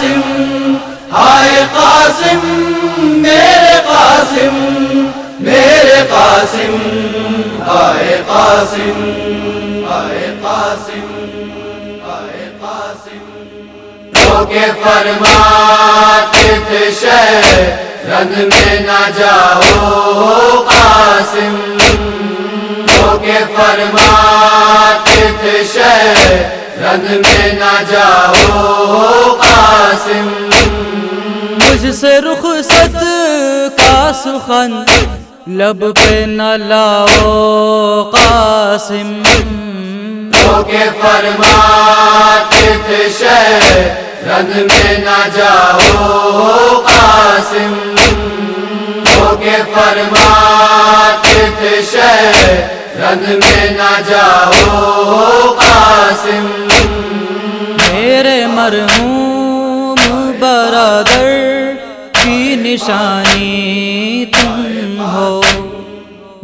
قاسم ہائے قاسم میرے قاسم میرے قاسم ہائے قاسم ہائے قاسم ہائے قاسم جو کہ فرماتے تھے شہرند میں نہ جاؤ قاسم جو کہ فرماتے تھے شہرند میں نہ جاؤ قاسم مجھ سے رخصت کا سخن لب پہ نہ لاؤ قاسم جو کہ فرماتے تھے شہرند میں نہ جاؤ قاسم جو کہ فرماتے تھے شہرند میں نہ جاؤ قاسم میرے مرحوم برادر کی نشانی تم ہو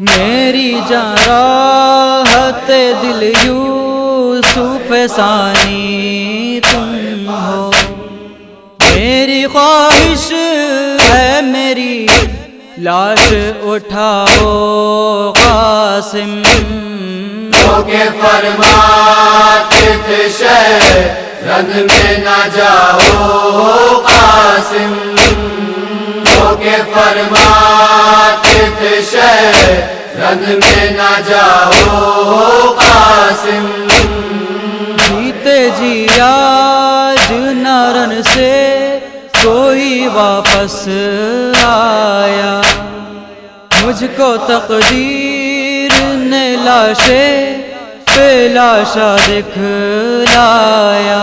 میری جان راحت دل یوسف ثانی تم ہو میری خواہش ہے میری لاش اٹھاؤ قاسم جو کہ فرماتے تھے شہرند میں نہ جاؤ قاسم جو کہ فرماتے تھے شہرند میں نہ جاؤ قاسم جیتے جی آج نارن سے کوئی واپس آیا مجھ کو تقدیر نے لاشے پہ لاشا دکھلایا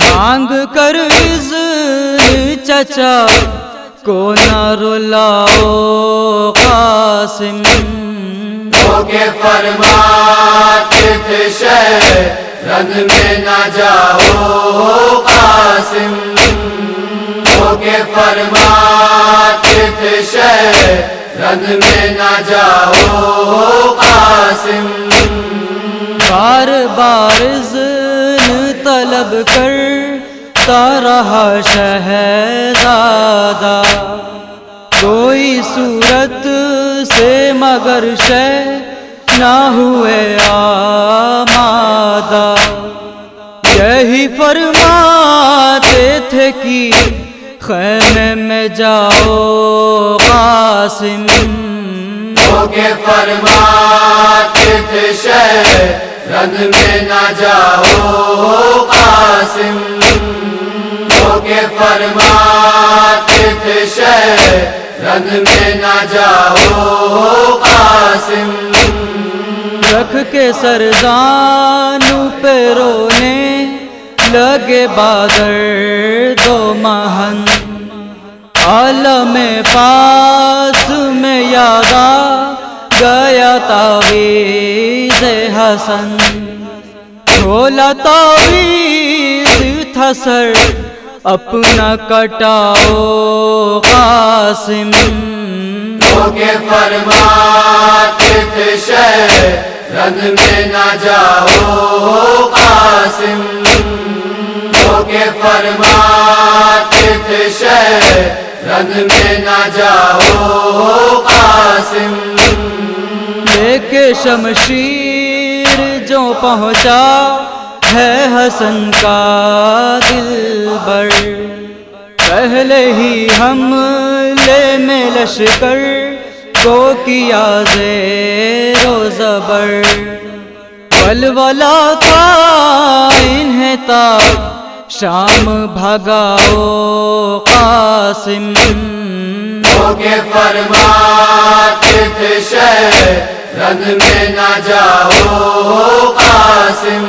مانگ کر اذن چچا کو نہ رلاؤ قاسم جو کہ فرماتے تھے شہرند میں نہ جاؤ قاسم جو کہ فرماتے تھے شہرند میں نہ جاؤ قاسم بار بار اذن طلب کرتا رہا شہزادہ کوئی صورت سے مگر شے نہ ہوئے آمادہ یہی فرماتے تھے کہ خیمے میں جاؤ قاسم جو کہ فرماتے تھے شہرند میں نہ جاؤ قاسم جو کہ فرماتے تھے شہرند میں نہ جاؤ قاسم رکھ کے سرزانو پہ رونے لگے بادر دو مہن عالم پاس میں یاد آ گیا تعویذ حسن کھولا تعویذ تھا سر اپنا کٹاؤ قاسم جو کہ فرماتے تھے شہرند میں نہ جاؤ قاسم جو کہ فرماتے تھے شہرند میں نہ جاؤ قاسم لے کے شمشیر جو پہنچا ہے حسن کا دلبر پہلے ہی حملے میں لشکر کو کیا زیر و زبر ولولا تھا انہیں تا شام بھگاؤ قاسم جو کہ فرماتے تھے شہرند میں نہ جاؤ قاسم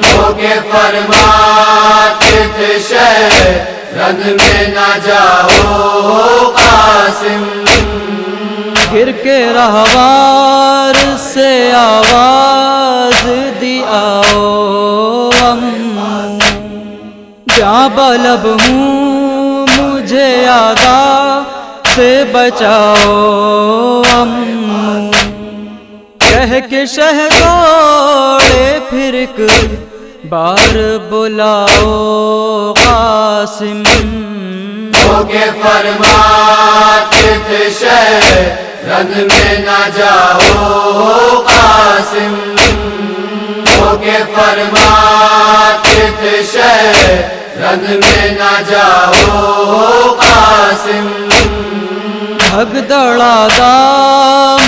جو کہ فرماتے تھے شہرند میں نہ جاؤ قاسم گر کے رہوار سے آواز دی آؤ جہاں بلب ہوں مجھے یادا سے بچاؤ کہہ کے شہزادے پھر ایک بار بلاؤ قاسم ہو کے فرماتے تھے شہرند میں نہ جاؤ قاسم، ہو کے فرماتے تھے شہرند میں نہ جاؤ قاسم۔ بھگدڑا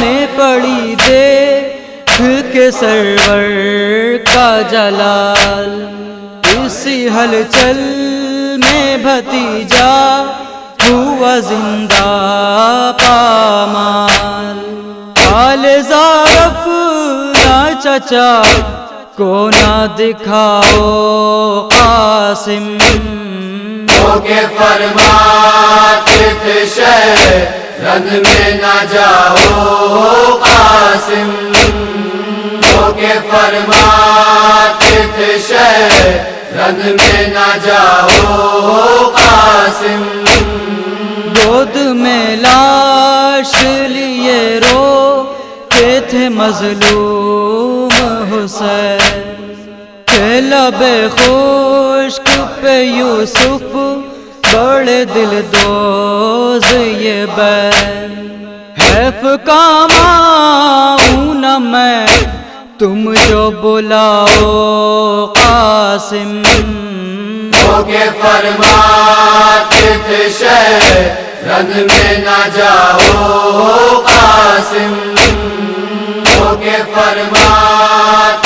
میں پڑی دیکھ کے سرور کا جلال، اسی ہلچل میں بھتیجا ہوا زندہ پامال۔ حال زار اپنا چچا کو نہ دکھاؤ قاسم، ہو کے فرماتے تھے شہرند میں نہ جاؤ قاسم، ہو کے فرماتے تھے شہرند میں نہ جاؤ قاسم۔ گود میں لاش لیے رو کے تھے مظلوم حسین، کہ لب خشک پہ یوسف بڑے دل دوز یہ بین، حیف کاماؤں نہ میں تم جو بلاؤ قاسم، ہو کے فرماتے تھے شہرند میں نہ جاؤ قاسم، ہو کے فرماتے